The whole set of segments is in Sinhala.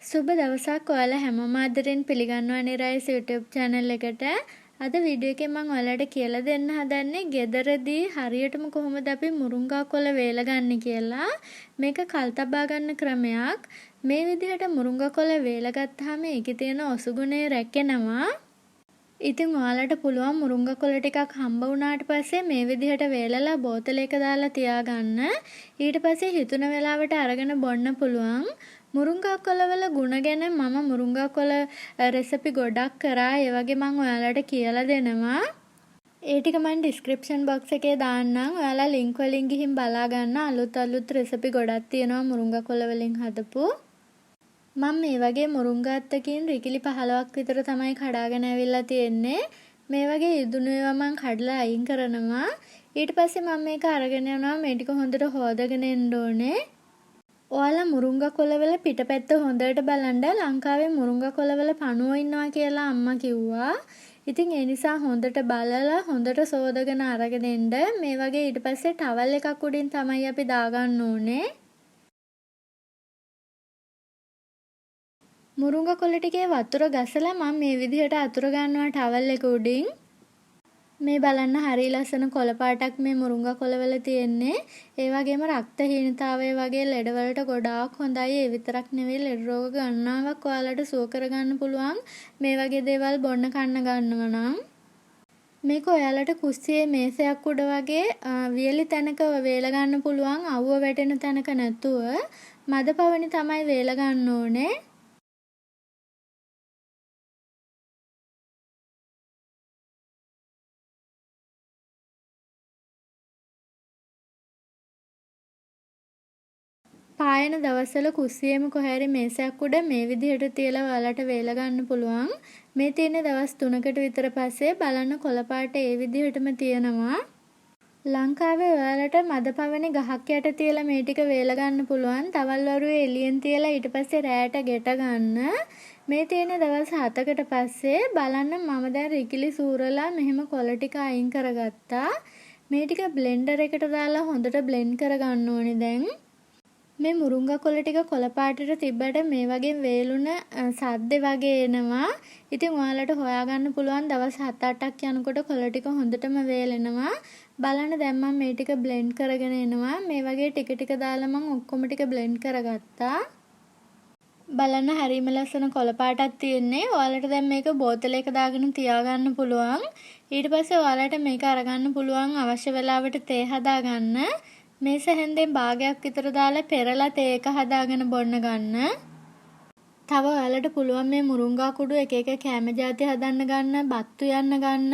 සුබ දවසක් ඔයාලා හැමෝම ආදරෙන් පිළිගන්නවා නිරයිස් YouTube channel එකට. අද වීඩියෝ එකේ මම ඔයාලට කියලා දෙන්න හදන්නේ ගෙදරදී හරියටම කොහොමද අපි මුරුංගා කොළ වේලගන්නේ කියලා. මේක කල්තබා ගන්න ක්‍රමයක්. මේ විදිහට මුරුංගා කොළ වේලගත්තාම ඒකේ තියෙන ඔසුගුණේ රැකෙනවා. ඉතින් ඔයාලට පුළුවන් මුරුංගා කොළ ටිකක් හම්බ වුණාට පස්සේ මේ විදිහට වේලලා බෝතලයක දාලා තියාගන්න. ඊට පස්සේ හිතුන වෙලාවට අරගෙන බොන්න පුළුවන්. මුරුංගා කොළවල ගුණ ගැන මම මුරුංගා කොළ රෙසිපි ගොඩක් කරා. ඒ වගේ මම ඔයාලට කියලා දෙනවා. ඒ ටික මම ඩිස්ක්‍රිප්ෂන් බොක්ස් එකේ දාන්නම්. ඔයාලා ලින්ක් වලින් ගිහින් බලා ගන්න. අලුත් රෙසිපි ගොඩක් තියෙනවා මුරුංගා කොළ වලින් හදපු. මම මේ වගේ මුරුංගා අත්තකින් රිකිලි 15ක් විතර තමයි කඩාගෙන ඇවිල්ලා තියෙන්නේ. මේ වගේ ඉදුණු ඒවා මම කඩලා අයින් කරනවා. ඊට පස්සේ මම මේක අරගෙන යනවා. මේ ටික හොඳට හොදගෙන එන්න ඕනේ. ඔයාලා මුරුංගා කොළවල පිටපැත්ත හොඳට බලන්න. ලංකාවේ මුරුංගා කොළවල පණුවෝ ඉන්නවා කියලා අම්මා කිව්වා. ඉතින් ඒ නිසා හොඳට බලලා හොඳට සෝදගෙන අරගෙන එන්න. මේ වගේ ඊට පස්සේ ටවල් එකක් උඩින් තමයි අපි දාගන්න ඕනේ. මුරුංගා කොළ ටිකේ වතුර ගසලා මම මේ විදිහට අතුර ගන්නවා ටවල් එක උඩින්. මේ බලන්න හරිය ලස්සන කොළ පාටක් මේ මුරුංගා කොළවල තියෙන්නේ. ඒ වගේම රක්තහීනතාවය වගේ ලෙඩ වලට ගොඩාක් හොඳයි. ඒ විතරක් නෙවෙයි ලෙඩ රෝග ගණනාවක් ඔයාලට සුව කරගන්න පුළුවන්. මේ වගේ දේවල් බොන්න කන්න ගන්නවා නම්. මේක ඔයාලට කුස්සියේ මේසයක් උඩ වගේ වියලි තැනක වේල ගන්න පුළුවන්. අවුව වැටෙන තැනක නැතුව මද පවණි තමයි වේල ගන්න ඕනේ. පායන දවස්වල කුස්සියේම කොහරි මේසයක් උඩ මේ විදිහට තියලා ඔයාලට වේල ගන්න පුළුවන්. මේ තියෙන දවස් 3කට විතර පස්සේ බලන්න කොළ පාට ඒ විදිහටම තියෙනවා. ලංකාවේ ඔයාලට මදපවණි ගහක් යට තියලා මේ ටික වේල ගන්න පුළුවන්. තවල් වරුවේ එළියෙන් තියලා ඊට පස්සේ රැයට ගෙට ගන්න. මේ තියෙන දවස් 7කට පස්සේ බලන්න මම දැන් රිකිලි සූරලා මෙහෙම කොළ ටික අයින් කරගත්තා. මේ ටික බ්ලෙන්ඩර් එකට දාලා හොඳට බ්ලෙන්ඩ් කරගන්න ඕනේ දැන්. මේ මුරුංගා කොළ ටික කොළ පාටට තිබ්බට මේ වගේ වේලුන සද්ද වගේ එනවා. ඉතින් ඔයාලට හොයාගන්න පුළුවන් දවස් 7-8ක් යනකොට කොළ ටික හොඳටම වේලෙනවා. බලන්න දැන් මම මේ ටික බ්ලෙන්ඩ් කරගෙන එනවා. මේ වගේ ටික දාලා මම ඔක්කොම ටික බ්ලෙන්ඩ් කරගත්තා. බලන්න හරියම ලස්සන කොළ පාටක් තියෙන්නේ. ඔයාලට දැන් මේක බෝතලයක දාගෙන තියාගන්න පුළුවන්. ඊට පස්සේ ඔයාලට මේක අරගන්න පුළුවන් අවශ්‍ය වෙලාවට තේ හදාගන්න. මේ සැහැන්දෙන් භාගයක් විතර දාලා පෙරලා තේ එක හදාගෙන බොන්න ගන්න. තව ඔයාලට පුළුවන් මේ මුරුංගා කුඩු එක කැම જાති හදන්න ගන්න, බත්තු යන්න ගන්න.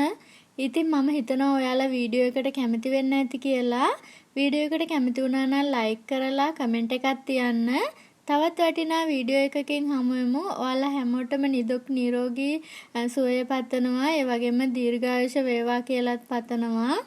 ඉතින් මම හිතනවා ඔයාලා වීඩියෝ එකට කැමති වෙන්න ඇති කියලා. වීඩියෝ එකට කැමති වුණා නම් ලයික් කරලා කමෙන්ට් එකක් තියන්න. තවත් වටිනා වීඩියෝ එකකින් හමු වෙමු. ඔයාලා හැමෝටම නිදුක් නිරෝගී සුවය පතනවා. ඒ වගේම දීර්ඝායුෂ වේවා කියලාත් පතනවා.